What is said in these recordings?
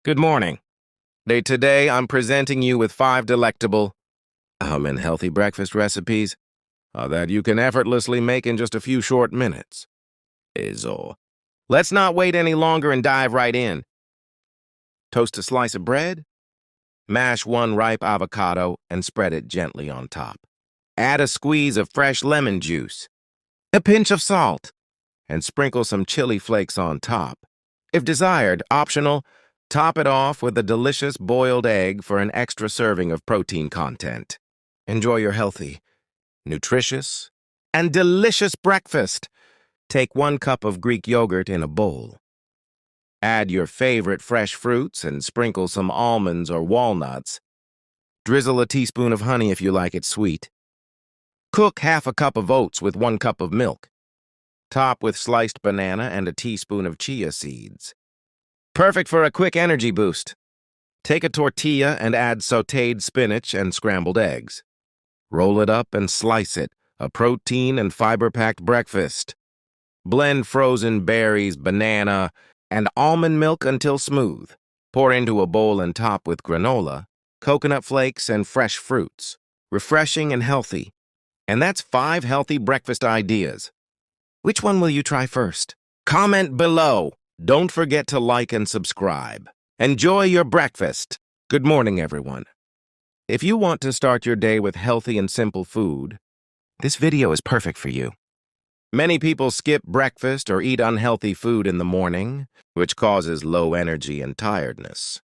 Good morning. Today, I'm presenting you with 5 delectable and healthy breakfast recipes that you can effortlessly make in just a few short minutes. Let's not wait any longer and dive right in. Toast a slice of bread, mash 1 ripe avocado, and spread it gently on top. Add a squeeze of fresh lemon juice, a pinch of salt, and sprinkle some chili flakes on top. If desired, optional, top it off with a delicious boiled egg for an extra serving of protein content. Enjoy your healthy, nutritious, and delicious breakfast. Take 1 cup of Greek yogurt in a bowl. Add your favorite fresh fruits and sprinkle some almonds or walnuts. Drizzle a teaspoon of honey if you like it sweet. Cook half a cup of oats with 1 cup of milk. Top with sliced banana and a teaspoon of chia seeds. Perfect for a quick energy boost. Take a tortilla and add sautéed spinach and scrambled eggs. Roll it up and slice it, a protein and fiber-packed breakfast. Blend frozen berries, banana, and almond milk until smooth. Pour into a bowl and top with granola, coconut flakes, and fresh fruits. Refreshing and healthy. And that's 5 healthy breakfast ideas. Which one will you try first? Comment below. Don't forget to like and subscribe. Enjoy your breakfast. Good morning, everyone. If you want to start your day with healthy and simple food, this video is perfect for you. Many people skip breakfast or eat unhealthy food in the morning, which causes low energy and tiredness.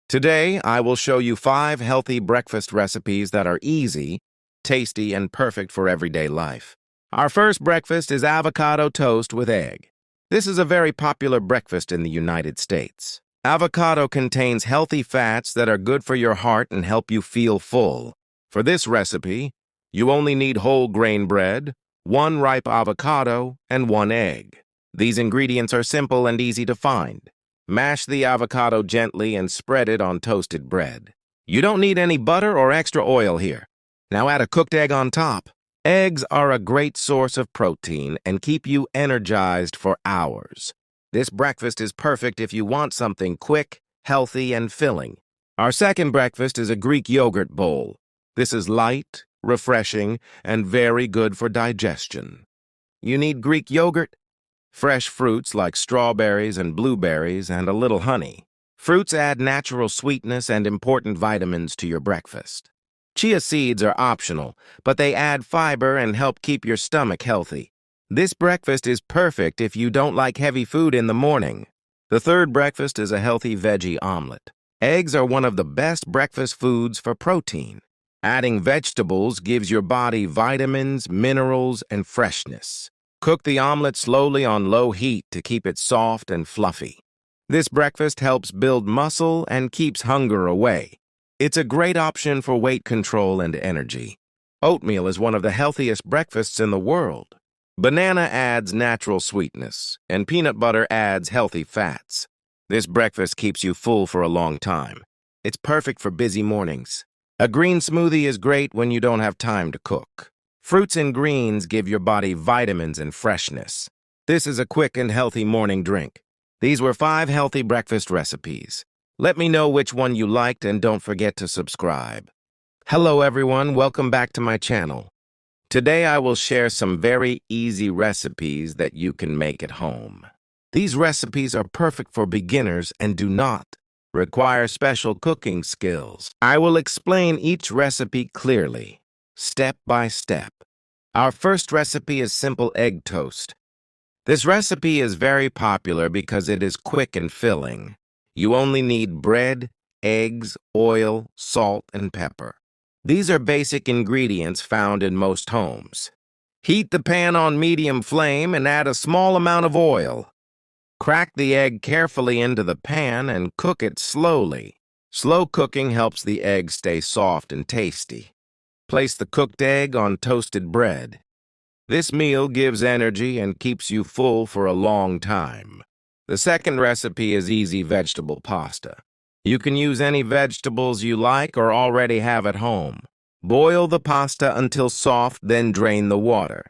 Today, I will show you 5 healthy breakfast recipes that are easy, tasty, and perfect for everyday life. Our first breakfast is avocado toast with egg. This is a very popular breakfast in the United States. Avocado contains healthy fats that are good for your heart and help you feel full. For this recipe, you only need whole grain bread, 1 ripe avocado, and 1 egg. These ingredients are simple and easy to find. Mash the avocado gently and spread it on toasted bread. You don't need any butter or extra oil here. Now add a cooked egg on top. Eggs are a great source of protein and keep you energized for hours. This breakfast is perfect if you want something quick, healthy, and filling. Our second breakfast is a Greek yogurt bowl. This is light, refreshing, and very good for digestion. You need Greek yogurt, fresh fruits like strawberries and blueberries, and a little honey. Fruits add natural sweetness and important vitamins to your breakfast. Chia seeds are optional, but they add fiber and help keep your stomach healthy. This breakfast is perfect if you don't like heavy food in the morning. The third breakfast is a healthy veggie omelet. Eggs are one of the best breakfast foods for protein. Adding vegetables gives your body vitamins, minerals, and freshness. Cook the omelet slowly on low heat to keep it soft and fluffy. This breakfast helps build muscle and keeps hunger away. It's a great option for weight control and energy. Oatmeal is one of the healthiest breakfasts in the world. Banana adds natural sweetness, and peanut butter adds healthy fats. This breakfast keeps you full for a long time. It's perfect for busy mornings. A green smoothie is great when you don't have time to cook. Fruits and greens give your body vitamins and freshness. This is a quick and healthy morning drink. These were 5 healthy breakfast recipes. Let me know which one you liked and don't forget to subscribe. Hello everyone, welcome back to my channel. Today I will share some very easy recipes that you can make at home. These recipes are perfect for beginners and do not require special cooking skills. I will explain each recipe clearly, step by step. Our first recipe is simple egg toast. This recipe is very popular because it is quick and filling. You only need bread, eggs, oil, salt, and pepper. These are basic ingredients found in most homes. Heat the pan on medium flame and add a small amount of oil. Crack the egg carefully into the pan and cook it slowly. Slow cooking helps the egg stay soft and tasty. Place the cooked egg on toasted bread. This meal gives energy and keeps you full for a long time. The second recipe is easy vegetable pasta. You can use any vegetables you like or already have at home. Boil the pasta until soft, then drain the water.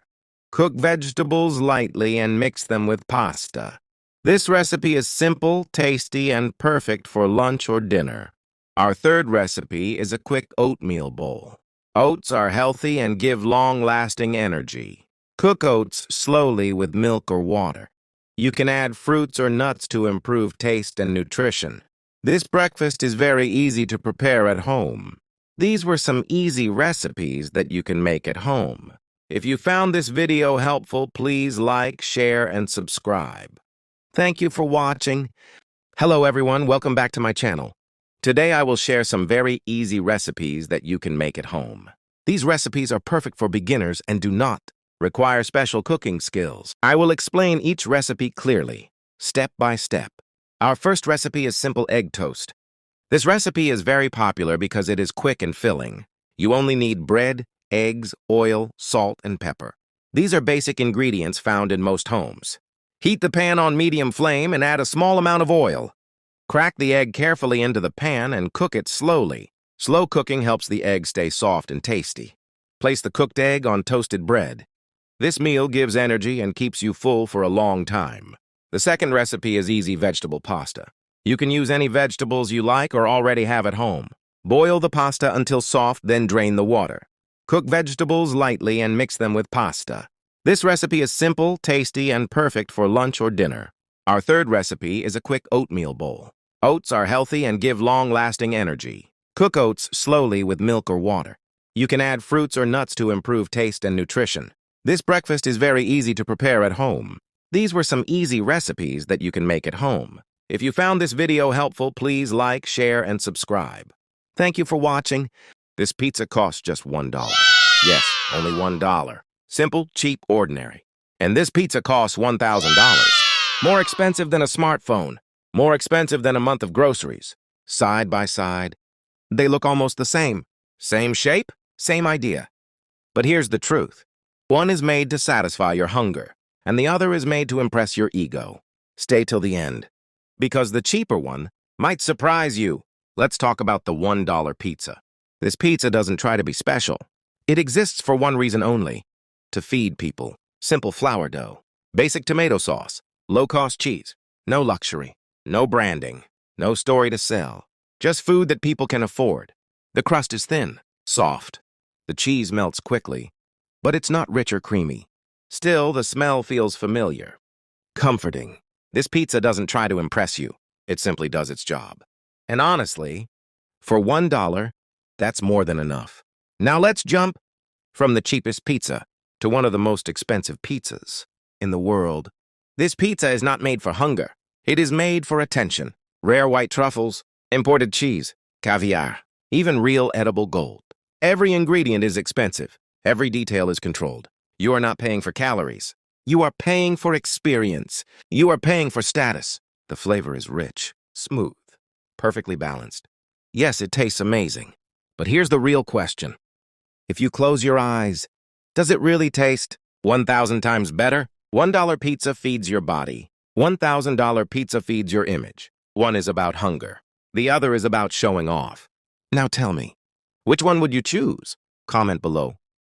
Cook vegetables lightly and mix them with pasta. This recipe is simple, tasty, and perfect for lunch or dinner. Our third recipe is a quick oatmeal bowl. Oats are healthy and give long-lasting energy. Cook oats slowly with milk or water. You can add fruits or nuts to improve taste and nutrition. This breakfast is very easy to prepare at home. These were some easy recipes that you can make at home. If you found this video helpful, please like, share, and subscribe. Thank you for watching. Hello everyone, welcome back to my channel. Today I will share some very easy recipes that you can make at home. These recipes are perfect for beginners and do not require special cooking skills. I will explain each recipe clearly, step by step. Our first recipe is simple egg toast. This recipe is very popular because it is quick and filling. You only need bread, eggs, oil, salt, and pepper. These are basic ingredients found in most homes. Heat the pan on medium flame and add a small amount of oil. Crack the egg carefully into the pan and cook it slowly. Slow cooking helps the egg stay soft and tasty. Place the cooked egg on toasted bread. This meal gives energy and keeps you full for a long time. The second recipe is easy vegetable pasta. You can use any vegetables you like or already have at home. Boil the pasta until soft, then drain the water. Cook vegetables lightly and mix them with pasta. This recipe is simple, tasty, and perfect for lunch or dinner. Our third recipe is a quick oatmeal bowl. Oats are healthy and give long-lasting energy. Cook oats slowly with milk or water. You can add fruits or nuts to improve taste and nutrition. This breakfast is very easy to prepare at home. These were some easy recipes that you can make at home. If you found this video helpful, please like, share, and subscribe. Thank you for watching. This pizza costs just $1. Yes, only $1. Simple, cheap, ordinary. And this pizza costs $1,000. More expensive than a smartphone. More expensive than a month of groceries. Side by side, they look almost the same. Same shape, same idea. But here's the truth. One is made to satisfy your hunger, and the other is made to impress your ego. Stay till the end, because the cheaper one might surprise you. Let's talk about the $1 pizza. This pizza doesn't try to be special. It exists for one reason only: to feed people. Simple flour dough, basic tomato sauce, low-cost cheese, no luxury, no branding, no story to sell, just food that people can afford. The crust is thin, soft. The cheese melts quickly, but it's not rich or creamy. Still, the smell feels familiar. Comforting. This pizza doesn't try to impress you. It simply does its job. And honestly, for $1, that's more than enough. Now let's jump from the cheapest pizza to one of the most expensive pizzas in the world. This pizza is not made for hunger. It is made for attention. Rare white truffles, imported cheese, caviar, even real edible gold. Every ingredient is expensive. Every detail is controlled. You are not paying for calories. You are paying for experience. You are paying for status. The flavor is rich, smooth, perfectly balanced. Yes, it tastes amazing. But here's the real question. If you close your eyes, does it really taste 1,000 times better? $1 pizza feeds your body. $1,000 pizza feeds your image. One is about hunger. The other is about showing off. Now tell me, which one would you choose? Comment below.